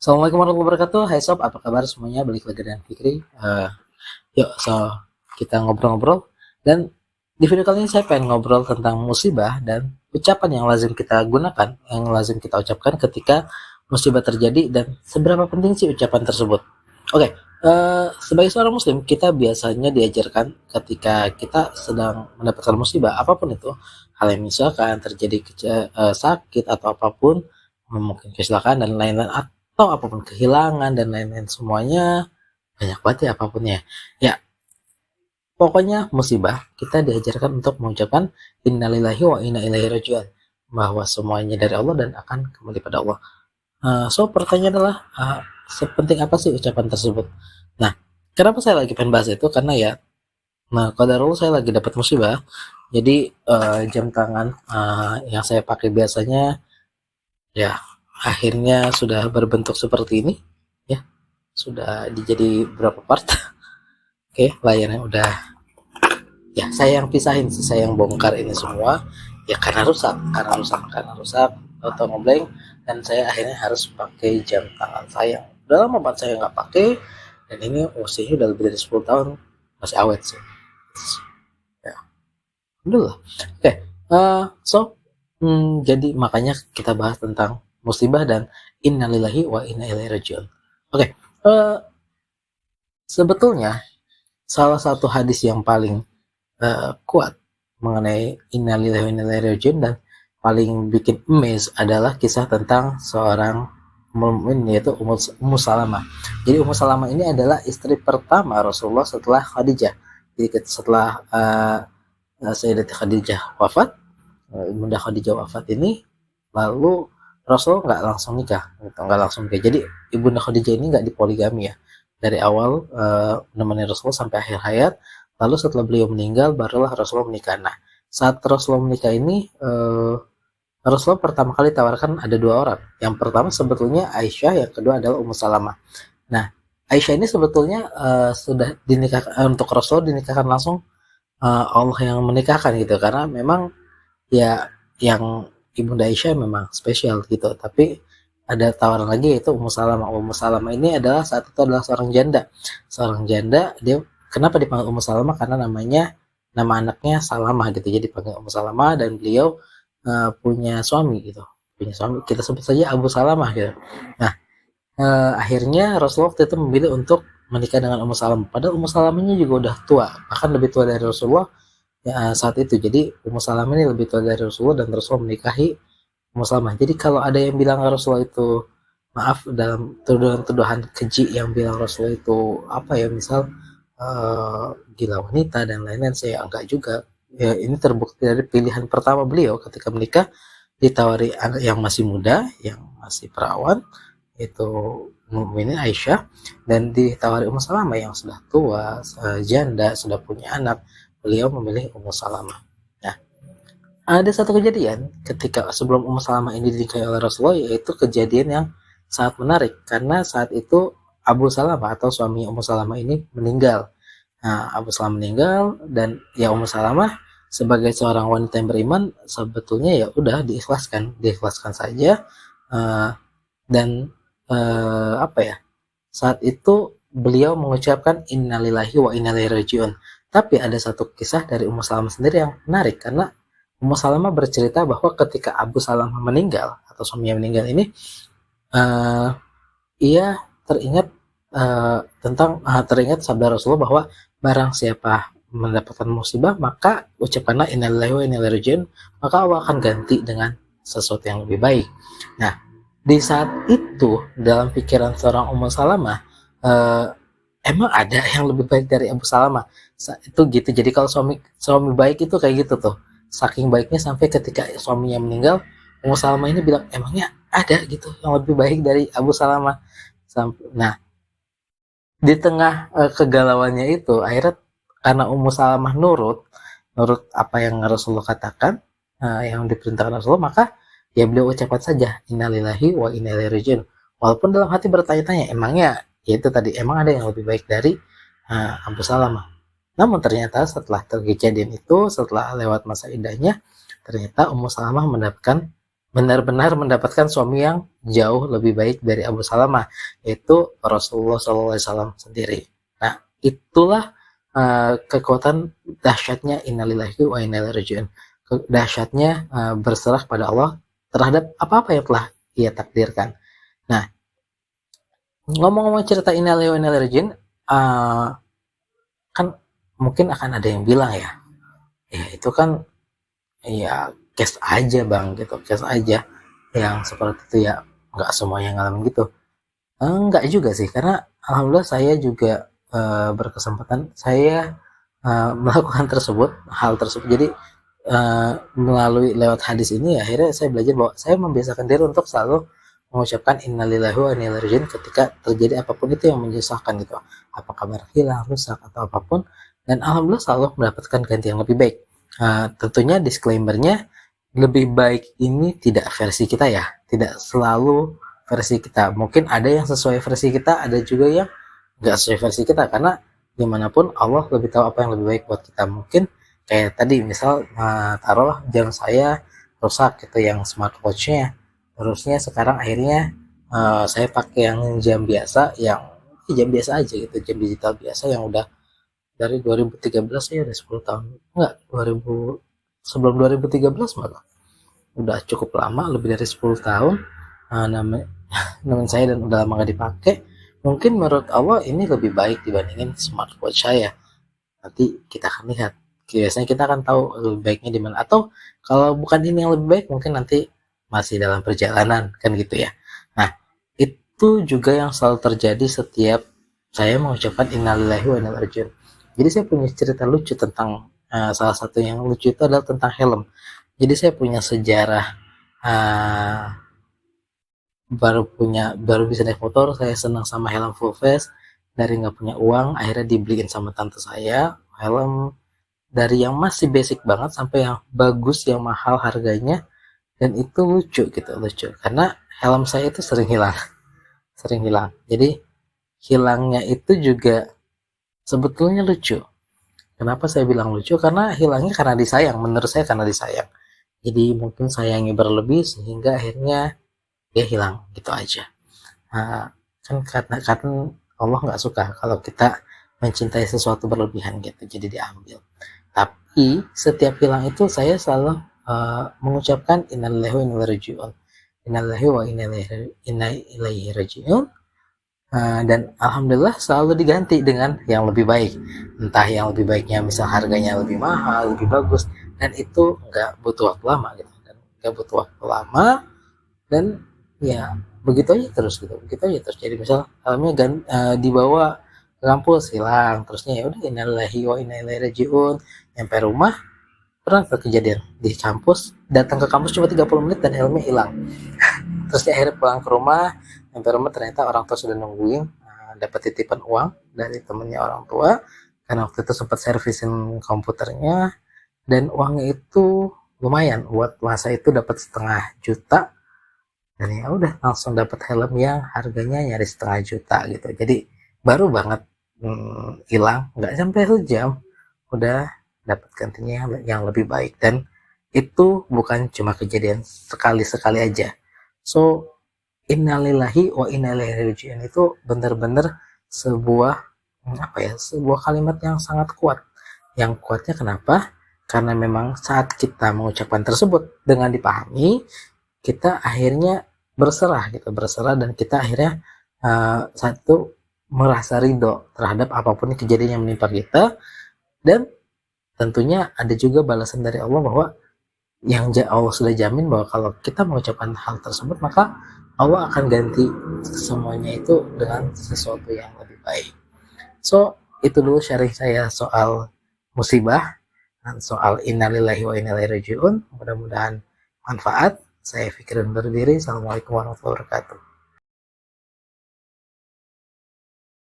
Assalamualaikum warahmatullahi wabarakatuh. Hai sob, apa kabar semuanya? Balik lagi dengan Fikri. Yuk, kita ngobrol-ngobrol. Dan di video kali ini saya pengen ngobrol tentang musibah dan ucapan yang lazim kita gunakan, yang lazim kita ucapkan ketika musibah terjadi dan seberapa penting sih ucapan tersebut. Oke, sebagai seorang muslim kita biasanya diajarkan ketika kita sedang mendapatkan musibah apapun itu, hal yang misalkan terjadi sakit atau apapun, mungkin kecelakaan dan lain-lain atau apapun kehilangan dan lain-lain semuanya banyak banget ya apapunnya. Ya, pokoknya musibah kita diajarkan untuk mengucapkan innalillahi wa inna ilaihi rajiun, bahwa semuanya dari Allah dan akan kembali pada Allah. So pertanyaan adalah sepenting apa sih ucapan tersebut? Nah, kenapa saya lagi pengen bahas itu karena ya, qadarullah saya lagi dapat musibah. Jadi jam tangan yang saya pakai biasanya ya akhirnya sudah berbentuk seperti ini ya, sudah dijadi berapa part. Oke, layarnya udah, ya saya yang pisahin sih, saya yang bongkar ini semua ya karena rusak atau ngebleng, dan saya akhirnya harus pakai jam tangan saya. Udah lama banget saya nggak pakai, dan ini usianya udah lebih dari 10 tahun masih awet sih ya, alhamdulillah. Oke, jadi makanya kita bahas tentang musibah dan innalillahi wa inna ilaihi rajiun. Oke, sebetulnya salah satu hadis yang paling kuat mengenai innalillahi wa inna ilaihi rajiun dan paling bikin amazed adalah kisah tentang seorang mukmin yaitu Ummu Salamah. Jadi Ummu Salamah ini adalah istri pertama Rasulullah setelah Khadijah. Jadi setelah Sayyidatina Khadijah wafat, Ibunda Khadijah wafat ini, lalu Rasul nggak langsung nikah, gitu, nggak langsung nikah. Jadi Ibunda Khadijah ini nggak dipoligami ya, dari awal menemani Rasul sampai akhir hayat. Lalu setelah beliau meninggal, barulah Rasulullah menikah. Nah, saat Rasulullah menikah ini, Rasulullah pertama kali tawarkan ada dua orang. Yang pertama sebetulnya Aisyah, yang kedua adalah Ummu Salamah. Nah, Aisyah ini sebetulnya sudah dinikahkan, untuk Rasul dinikahkan langsung, Allah yang menikahkan gitu, karena memang ya yang Ibunda Aisyah memang spesial gitu. Tapi ada tawaran lagi yaitu Ummu Salamah. Ummu Salamah ini adalah saat itu adalah seorang janda. Seorang janda, dia kenapa dipanggil Ummu Salamah? Karena nama anaknya Salamah gitu. Jadi dipanggil Ummu Salamah, dan beliau punya suami gitu. Punya suami, kita sebut saja Abu Salamah gitu. Nah, akhirnya Rasulullah waktu itu memilih untuk menikah dengan Ummu Salamah. Padahal Ummu Salamahnya juga udah tua, bahkan lebih tua dari Rasulullah ya, saat itu. Jadi Ummu Salamah ini lebih tua dari Rasulullah, dan Rasulullah menikahi Ummu Salamah. Jadi kalau ada yang bilang Rasulullah itu, maaf, dalam tuduhan-tuduhan keji yang bilang Rasulullah itu apa ya, misal gila wanita dan lain-lain, saya enggak juga. Ya, ini terbukti dari pilihan pertama beliau ketika menikah, ditawari anak yang masih muda, yang masih perawan, itu Mukminin Aisyah, dan ditawari Ummu Salamah yang sudah tua, janda, sudah punya anak. Beliau memilih Ummu Salamah. Nah, ada satu kejadian ketika sebelum Ummu Salamah ini dinikahi oleh Rasulullah, yaitu kejadian yang sangat menarik karena saat itu Abu Salamah atau suami Ummu Salamah ini meninggal. Nah, Abu Salamah meninggal, dan ya Ummu Salamah sebagai seorang wanita yang beriman sebetulnya ya udah diikhlaskan saja. Dan apa ya, saat itu beliau mengucapkan innalillahi wa inna ilaihi rajiun. Tapi ada satu kisah dari Ummu Salamah sendiri yang menarik, karena Ummu Salamah bercerita bahwa ketika Abu Salamah meninggal atau suaminya meninggal ini, ia teringat teringat sabda Rasulullah bahwa barang siapa mendapatkan musibah maka ucapkanlah innalillahi wa inna ilaihi rajiun, maka Allah akan ganti dengan sesuatu yang lebih baik. Nah, di saat itu dalam pikiran seorang Ummu Salamah, emang ada yang lebih baik dari Abu Salamah? Itu gitu. Jadi kalau suami baik itu kayak gitu tuh, saking baiknya sampai ketika suaminya meninggal, Ummu Salamah ini bilang emangnya ada gitu yang lebih baik dari Abu Salamah. Nah, di tengah kegalauannya itu, akhirnya karena Ummu Salamah nurut apa yang Rasulullah katakan, yang diperintahkan Rasulullah, maka ya beliau ucapkan saja innalillahi wa inna ilaihi rajiun, walaupun dalam hati bertanya-tanya emangnya ya itu tadi, emang ada yang lebih baik dari Abu Salamah. Namun ternyata setelah terjadi itu, setelah lewat masa indahnya, ternyata Ummu Salamah mendapatkan benar-benar mendapatkan suami yang jauh lebih baik dari Abu Salamah, yaitu Rasulullah SAW sendiri. Nah, itulah kekuatan dahsyatnya innalillahi wa inna ilaihi raji'un. Dahsyatnya berserah pada Allah terhadap apa-apa yang telah ia takdirkan. Nah, ngomong-ngomong cerita innalillahi wa inna ilaihi raji'un, kan mungkin akan ada yang bilang ya itu kan ya case aja bang gitu, case aja yang seperti itu ya, nggak semuanya ngalamin gitu. Enggak juga sih, karena alhamdulillah saya juga berkesempatan saya melakukan hal tersebut. Jadi melalui lewat hadis ini akhirnya saya belajar bahwa saya membiasakan diri untuk selalu mengucapkan innalillahi wa inna ilaihi raji'un ketika terjadi apapun itu yang menyusahkan gitu, apa kabar hilang, rusak atau apapun, dan alhamdulillah selalu mendapatkan ganti yang lebih baik. Tentunya disclaimernya, lebih baik ini tidak versi kita ya, tidak selalu versi kita. Mungkin ada yang sesuai versi kita, ada juga yang nggak sesuai versi kita, karena gimana pun Allah lebih tahu apa yang lebih baik buat kita. Mungkin kayak tadi misal taruh jam saya rusak gitu yang smartwatchnya, terusnya sekarang akhirnya saya pakai yang jam biasa, yang jam biasa aja gitu, jam digital biasa yang udah dari 2013 ya, udah 10 tahun, enggak 2000, sebelum 2013 malah udah cukup lama, lebih dari 10 tahun namanya saya, dan udah lama gak dipakai. Mungkin menurut Allah ini lebih baik dibandingin smartwatch saya. Nanti kita akan lihat, biasanya kita akan tahu lebih baiknya di mana, atau kalau bukan ini yang lebih baik mungkin nanti masih dalam perjalanan kan gitu ya. Nah, itu juga yang selalu terjadi setiap saya mengucapkan innalillahi wa inna ilaihi raji'un. Jadi saya punya cerita lucu tentang salah satu yang lucu itu adalah tentang helm. Jadi saya punya sejarah baru bisa naik motor, saya senang sama helm full face. Dari nggak punya uang akhirnya dibeliin sama tante saya helm, dari yang masih basic banget sampai yang bagus, yang mahal harganya. Dan itu lucu gitu, lucu karena helm saya itu sering hilang. Jadi hilangnya itu juga sebetulnya lucu. Kenapa saya bilang lucu? Karena hilangnya karena disayang, menurut saya karena disayang. Jadi mungkin sayangnya berlebih sehingga akhirnya dia hilang gitu aja. Kan karena Allah nggak suka kalau kita mencintai sesuatu berlebihan gitu, jadi diambil. Tapi setiap hilang itu saya selalu mengucapkan innalillahi wa inna ilaihi raji'un, innalillahi wa inna ilaihi raji'un, dan alhamdulillah selalu diganti dengan yang lebih baik, entah yang lebih baiknya misal harganya lebih mahal, lebih bagus, dan itu nggak butuh waktu lama gitu, dan nggak butuh waktu lama, dan ya begitu aja terus. Jadi misal helmnya dibawa ke kampus hilang, terusnya ya udah innalillahi wa inna ilaihi raji'un, nyampe rumah. Pernah kejadian di kampus, datang ke kampus cuma 30 menit dan helmnya hilang. Terus akhirnya pulang ke rumah, sampai rumah ternyata orang tua sudah nungguin, dapat titipan uang dari temennya orang tua, karena waktu itu sempat servisin komputernya, dan uangnya itu lumayan buat masa itu, dapat 500.000, dan ya udah langsung dapat helm yang harganya nyaris 500.000 gitu. Jadi baru banget hilang, nggak sampai sejam udah dapat gantinya yang lebih baik. Dan itu bukan cuma kejadian sekali-sekali aja. So innalillahi wa inna ilaihi raji'un itu benar-benar sebuah sebuah kalimat yang sangat kuat. Yang kuatnya kenapa? Karena memang saat kita mengucapkan tersebut dengan dipahami, kita akhirnya berserah dan kita akhirnya satu merasa ridho terhadap apapun kejadian yang menimpa kita. Dan tentunya ada juga balasan dari Allah bahwa yang Allah sudah jamin bahwa kalau kita mengucapkan hal tersebut, maka Allah akan ganti semuanya itu dengan sesuatu yang lebih baik. So itu dulu sharing saya soal musibah dan soal innalillahi wa inna ilaihi raji'un. Mudah-mudahan manfaat. Saya Fikri undur diri. Assalamualaikum warahmatullahi wabarakatuh.